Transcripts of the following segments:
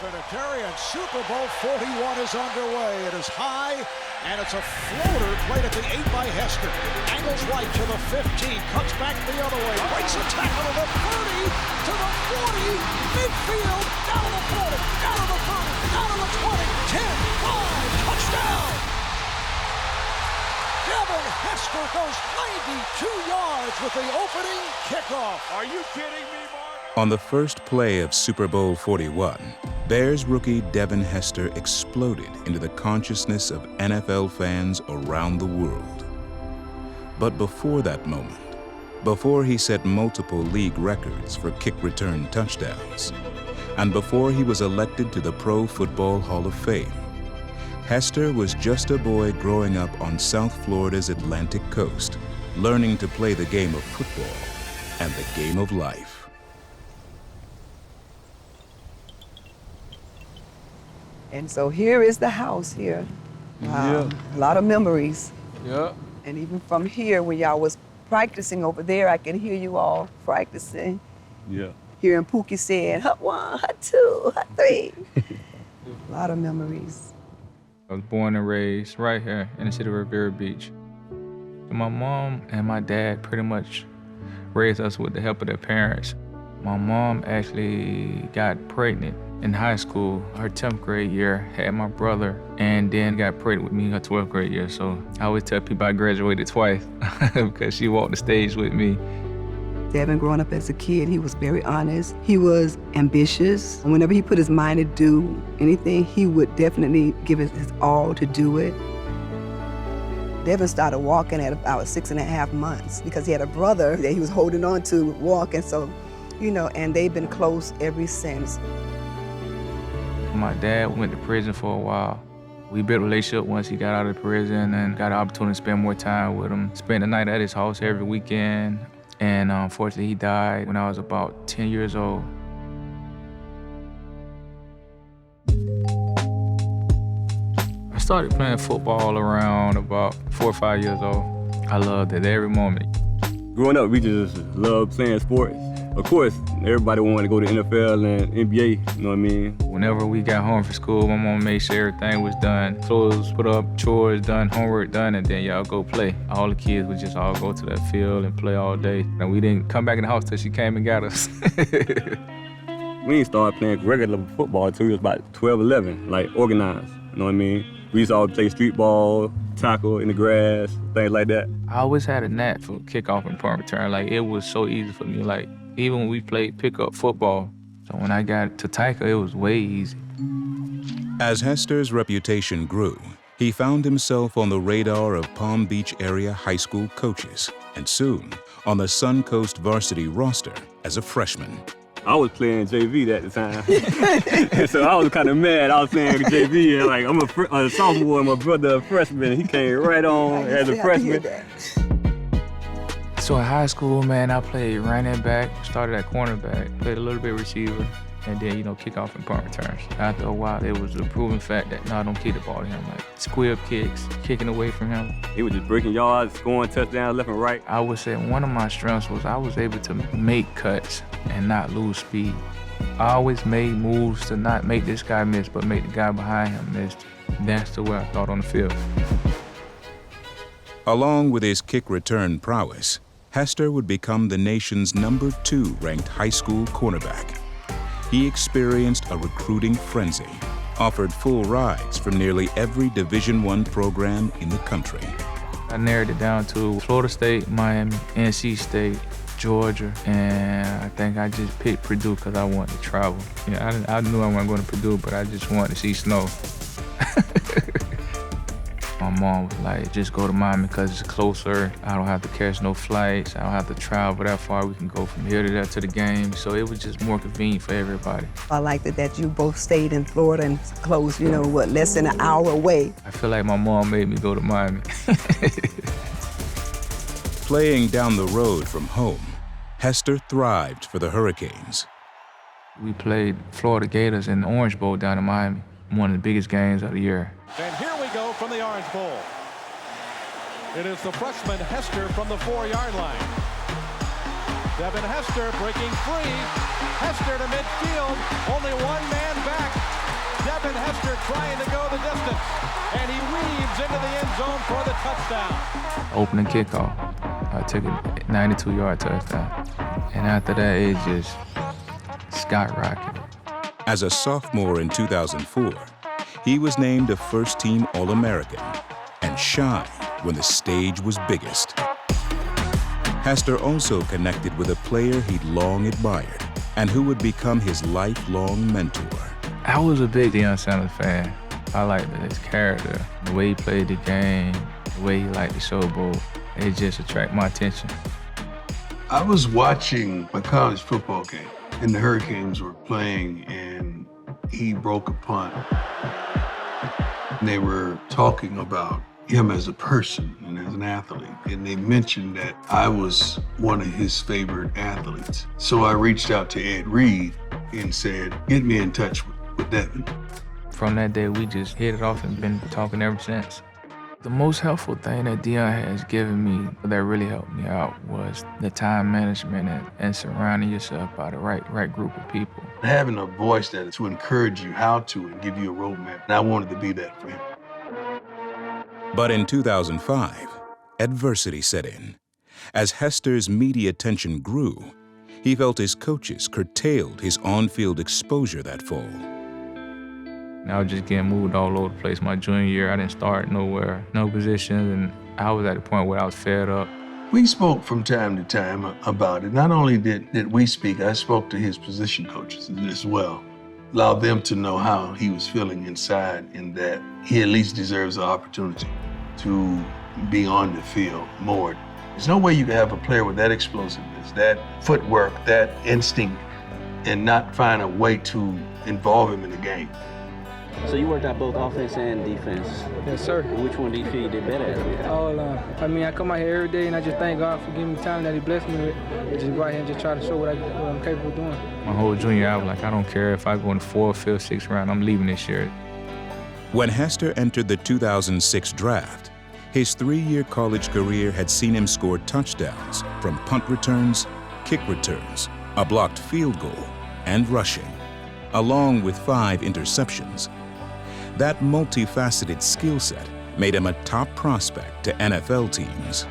Vinatieri, and Super Bowl 41 is underway. It is high, and it's a floater played at the 8 by Hester. Angles right to the 15, cuts back the other way, breaks a tackle to the 30, to the 40, midfield, down to the 40, down to the 30, down to the 20, 10, 5, touchdown! Devin Hester goes 92 yards with the opening kickoff. Are you kidding me, Mark? On the first play of Super Bowl 41, Bears rookie Devin Hester exploded into the consciousness of NFL fans around the world. But before that moment, before he set multiple league records for kick return touchdowns, and before he was elected to the Pro Football Hall of Fame, Hester was just a boy growing up on South Florida's Atlantic coast, learning to play the game of football and the game of life. And so here is the house here. Yeah. A lot of memories. Yeah. And even from here, when y'all was practicing over there, I can hear you all practicing. Yeah. Hearing Pookie saying, hut 1, hut 2, hut 3. A lot of memories. I was born and raised right here in the city of Riviera Beach. My mom and my dad pretty much raised us with the help of their parents. My mom actually got pregnant in high school. Her 10th grade year had my brother, and then got pregnant with me in her 12th grade year. So I always tell people I graduated twice because she walked the stage with me. Devin, growing up as a kid, he was very honest. He was ambitious. Whenever he put his mind to do anything, he would definitely give it his all to do it. Devin started walking at about 6.5 months because he had a brother that he was holding on to walking. So, you know, and they've been close ever since. My dad went to prison for a while. We built a relationship once he got out of prison and got an opportunity to spend more time with him. Spent the night at his house every weekend. And unfortunately, he died when I was about 10 years old. I started playing football around about 4 or 5 years old. I loved it every moment. Growing up, we just loved playing sports. Of course, everybody wanted to go to NFL and NBA, you know what I mean? Whenever we got home from school, my mom made sure everything was done. Clothes put up, chores done, homework done, and then y'all go play. All the kids would just all go to that field and play all day. And we didn't come back in the house till she came and got us. We didn't start playing regular football until we was about 12, 11, like organized, you know what I mean? We used to all play street ball, tackle in the grass, things like that. I always had a knack for kickoff and punt return. Like, it was so easy for me. Like, even when we played pickup football, so when I got to Tyka, it was way easy. As Hester's reputation grew, he found himself on the radar of Palm Beach area high school coaches, and soon on the Suncoast varsity roster as a freshman. I was playing JV at the time. So I was kind of mad. I was playing JV, and like, I'm a sophomore and my brother a freshman. He came right on as a freshman. So in high school, man, I played running back, started at cornerback, played a little bit receiver, and then, you know, kickoff and punt returns. After a while, it was a proven fact that, no, don't kick the ball to him. Like, squib kicks, kicking away from him. He was just breaking yards, scoring touchdowns left and right. I would say one of my strengths was I was able to make cuts and not lose speed. I always made moves to not make this guy miss, but make the guy behind him miss. That's the way I thought on the field. Along with his kick return prowess, Hester would become the nation's #2 ranked high school cornerback. He experienced a recruiting frenzy, offered full rides from nearly every Division I program in the country. I narrowed it down to Florida State, Miami, NC State, Georgia, and I think I just picked Purdue because I wanted to travel. Yeah, I knew I wasn't going to Purdue, but I just wanted to see snow. My mom was like, just go to Miami because it's closer. I don't have to catch no flights. I don't have to travel that far. We can go from here to there to the game. So it was just more convenient for everybody. I liked it that you both stayed in Florida and close, you know, what, less than an hour away. I feel like my mom made me go to Miami. Playing down the road from home, Hester thrived for the Hurricanes. We played Florida Gators in the Orange Bowl down in Miami, one of the biggest games of the year. And here we go from the Orange Bowl. It is the freshman Hester from the 4-yard line. Devin Hester breaking free. Hester to midfield. Only one man back. Devin Hester trying to go the distance, and he weaves into the end zone for the touchdown. Opening kickoff, I took a 92-yard touchdown. And after that, it just skyrocketed. As a sophomore in 2004, he was named a first-team All-American and shined when the stage was biggest. Hester also connected with a player he'd long admired and who would become his lifelong mentor. I was a big Deion Sanders fan. I liked his character, the way he played the game, the way he liked the Super Bowl. It just attracted my attention. I was watching a college football game, and the Hurricanes were playing, and he broke a punt. And they were talking about him as a person and as an athlete, and they mentioned that I was one of his favorite athletes. So I reached out to Ed Reed and said, get me in touch with Devin. From that day, we just hit it off and been talking ever since. The most helpful thing that Deion has given me that really helped me out was the time management and surrounding yourself by the right group of people. Having a voice that is to encourage you how to and give you a roadmap, and I wanted to be that for him. But in 2005, adversity set in. As Hester's media attention grew, he felt his coaches curtailed his on-field exposure that fall. I was just getting moved all over the place. My junior year, I didn't start nowhere, no positions, and I was at the point where I was fed up. We spoke from time to time about it. Not only did we speak, I spoke to his position coaches as well. Allowed them to know how he was feeling inside and that he at least deserves the opportunity to be on the field more. There's no way you can have a player with that explosiveness, that footwork, that instinct, and not find a way to involve him in the game. So you worked out both offense and defense. Yes, sir. Which one do you feel you did better at? All I come out here every day and I just thank God for giving me the talent that He blessed me with. Just go out here and just try to show what I'm capable of doing. My whole junior year, I was like, I don't care if I go in the 4th, 5th, 6th round, I'm leaving this year. When Hester entered the 2006 draft, his 3-year college career had seen him score touchdowns from punt returns, kick returns, a blocked field goal, and rushing, along with 5 interceptions. That multifaceted skill set made him a top prospect to NFL teams.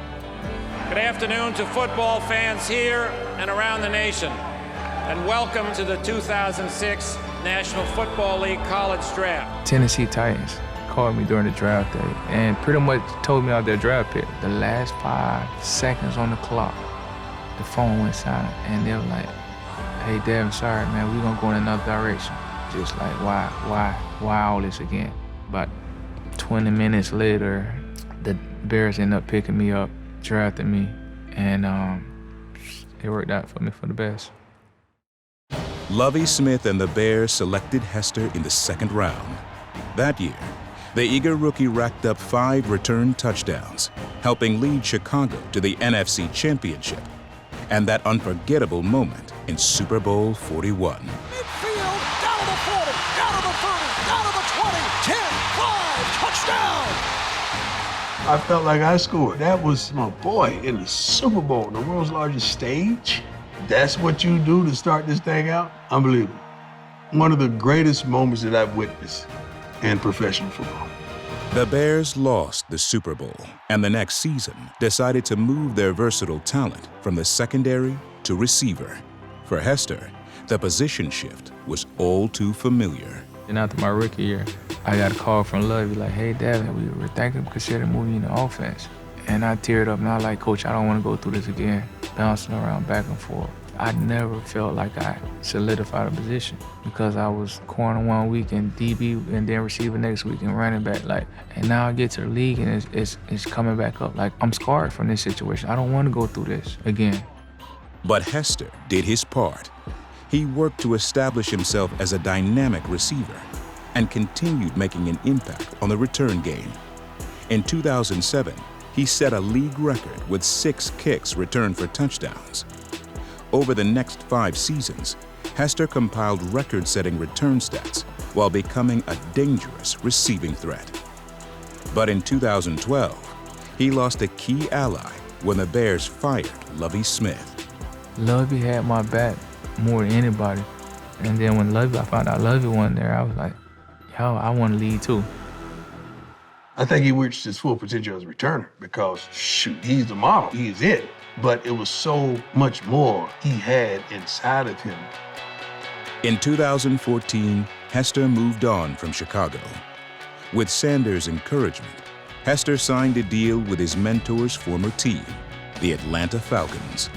Good afternoon to football fans here and around the nation, and welcome to the 2006 National Football League College Draft. Tennessee Titans called me during the draft day and pretty much told me out their draft pick. The last 5 seconds on the clock, the phone went silent, and they were like, hey, Devin, sorry, man, we're gonna go in another direction. Just like, why all this again? About 20 minutes later, the Bears ended up picking me up, drafting me, and it worked out for me for the best. Lovie Smith and the Bears selected Hester in the 2nd round. That year, the eager rookie racked up 5 return touchdowns, helping lead Chicago to the NFC Championship and that unforgettable moment in Super Bowl 41. Midfield, down to the 40, down to the 30, down to the 20, 10, 5, touchdown! I felt like I scored. That was my boy in the Super Bowl, the world's largest stage. That's what you do to start this thing out? Unbelievable. One of the greatest moments that I've witnessed in professional football. The Bears lost the Super Bowl, and the next season decided to move their versatile talent from the secondary to receiver. For Hester, the position shift was all too familiar. And after my rookie year, I got a call from Lovie like, hey, Devin, we were thinking of considering moving you into offense. And I teared up and I was like, Coach, I don't want to go through this again, bouncing around back and forth. I never felt like I solidified a position because I was corner one week and DB and then receiver next week and running back. And now I get to the league and it's coming back up. Like, I'm scarred from this situation. I don't want to go through this again. But Hester did his part. He worked to establish himself as a dynamic receiver and continued making an impact on the return game. In 2007, he set a league record with 6 kicks returned for touchdowns. Over the next 5 seasons, Hester compiled record-setting return stats while becoming a dangerous receiving threat. But in 2012, he lost a key ally when the Bears fired Lovie Smith. Lovie had my back more than anybody. And then when I found out Lovie wasn't there, I was like, oh, I want to lead too. I think he reached his full potential as a returner because, shoot, he's the model. He is it. But it was so much more he had inside of him. In 2014, Hester moved on from Chicago. With Sanders' encouragement, Hester signed a deal with his mentor's former team, the Atlanta Falcons.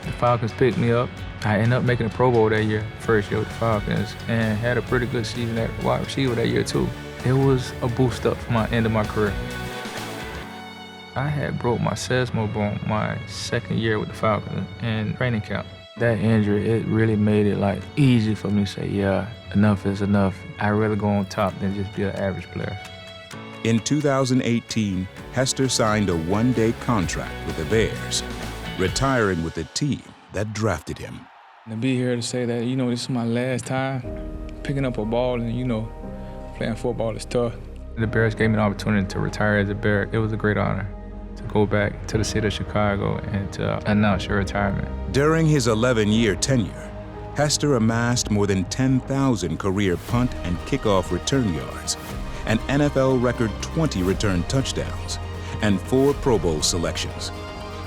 The Falcons picked me up. I ended up making a Pro Bowl that year, first year with the Falcons, and had a pretty good season at wide receiver that year too. It was a boost up for my end of my career. I had broke my sesamo bone my second year with the Falcons in training camp. That injury, it really made it like easy for me to say, yeah, enough is enough. I'd rather go on top than just be an average player. In 2018, Hester signed a one-day contract with the Bears, retiring with the team that drafted him. To be here to say that, this is my last time picking up a ball and, playing football is tough. The Bears gave me an opportunity to retire as a Bear. It was a great honor to go back to the city of Chicago and to announce your retirement. During his 11-year tenure, Hester amassed more than 10,000 career punt and kickoff return yards, an NFL record 20 return touchdowns, and 4 Pro Bowl selections.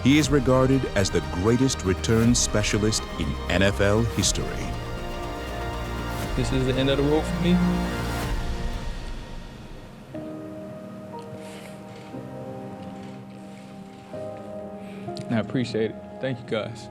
He is regarded as the greatest return specialist in NFL history. This is the end of the road for me. I appreciate it. Thank you, guys.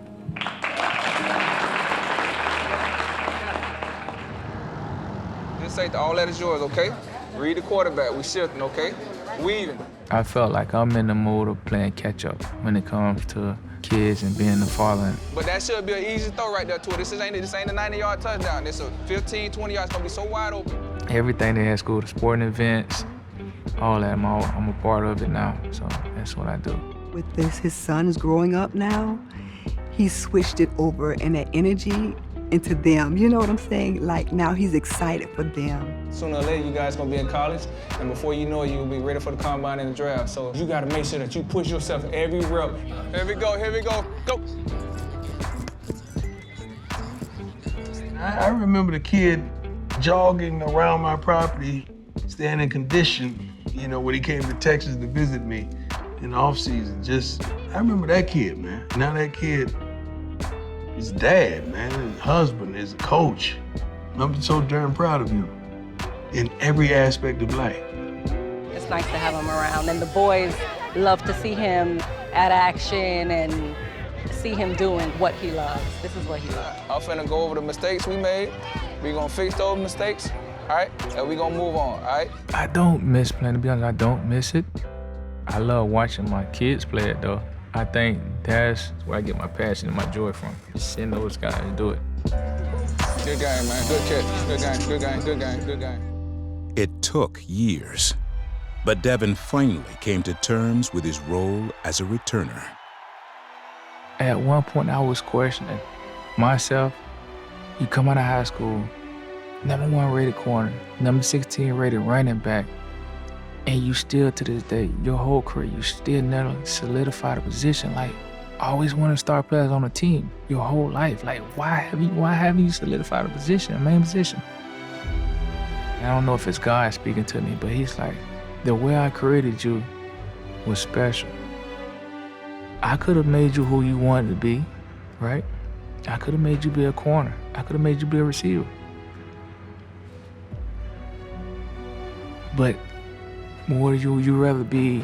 This ain't all that is yours, okay? Read the quarterback. We shifting, okay? We even. I felt like I'm in the mode of playing catch-up when it comes to kids and being the father. But that should be an easy throw right there to it. This ain't a 90-yard touchdown. This is a 15, 20 yards. It's gonna be so wide open. Everything they had school, the sporting events, all that, I'm a part of it now, so that's what I do. With this, his son is growing up now. He switched it over and that energy into them. You know what I'm saying? Like now he's excited for them. Sooner or later, you guys gonna be in college, and before you know it, you'll be ready for the combine and the draft. So you gotta make sure that you push yourself every rep. Here we go, go. I remember the kid jogging around my property, staying in condition, when he came to Texas to visit me in the off season. I remember that kid, man. Now that kid, his dad, man, his husband, his coach. I'm so darn proud of you in every aspect of life. It's nice to have him around, and the boys love to see him at action and see him doing what he loves. This is what he loves. I'm finna go over the mistakes we made. We gonna fix those mistakes, all right? And we gonna move on, all right? I don't miss playing, to be honest, I don't miss it. I love watching my kids play it, though. I think that's where I get my passion and my joy from. Just seeing those guys do it. Good game, man. Good catch. Good game. It took years, but Devin finally came to terms with his role as a returner. At one point, I was questioning myself. You come out of high school, #1 rated corner, #16 rated running back, and you still, to this day, your whole career, you still never solidified a position. Like, always wanted to start players on a team your whole life. Like, why haven't you solidified a position, a main position? I don't know if it's God speaking to me, but he's like, the way I created you was special. I could have made you who you wanted to be, right? I could have made you be a corner. I could have made you be a receiver. But would you rather be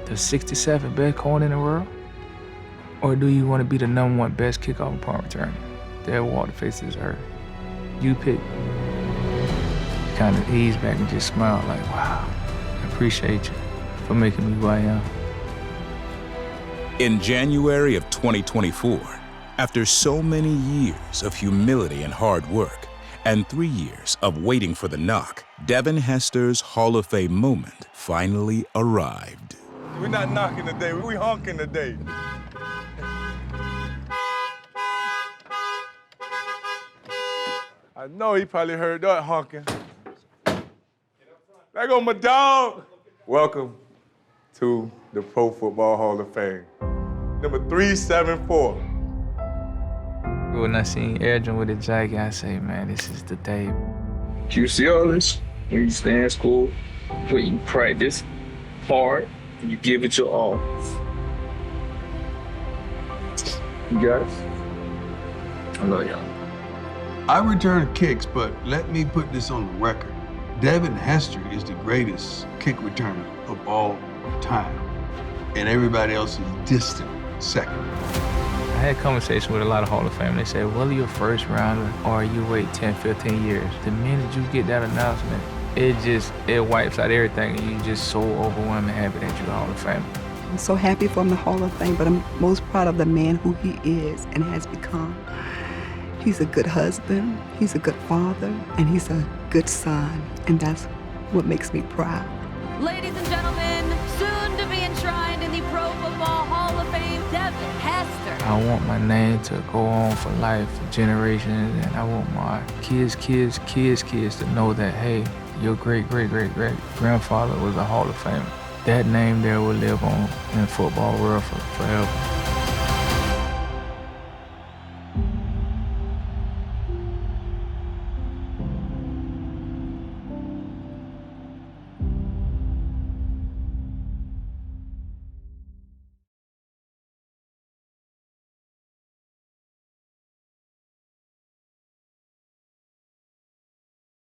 the 67th best corner in the world? Or do you want to be the #1 best kickoff and punt returner that ever walked the face of this earth? You pick. Kind of ease back and just smile like, wow, I appreciate you for making me who I am. In January of 2024, after so many years of humility and hard work, and 3 years of waiting for the knock, Devin Hester's Hall of Fame moment finally arrived. We're not knocking today, we honking today. I know he probably heard that honking. There go my dog. Welcome to the Pro Football Hall of Fame. Number 374. When I seen Adrian with the jacket, I say, man, this is the day. You see all this? When you stay in school, when you practice hard, and you give it your all. You got it? I love y'all. I return kicks, but let me put this on the record. Devin Hester is the greatest kick returner of all time, and everybody else is distant second. I had conversations with a lot of Hall of Fame. They said, whether you're a first rounder or you wait 10, 15 years, the minute you get that announcement, it wipes out everything, and you're just so overwhelmingly happy that you're a Hall of Fame. I'm so happy for him in the Hall of Fame, but I'm most proud of the man who he is and has become. He's a good husband, he's a good father, and he's a good son, and that's what makes me proud. Ladies and gentlemen, soon to be enshrined in the Pro Football Hall of Fame, Devin Hester. I want my name to go on for life, for generations, and I want my kids to know that, hey, your great-great-great-great-grandfather was a Hall of Famer. That name there will live on in the football world forever.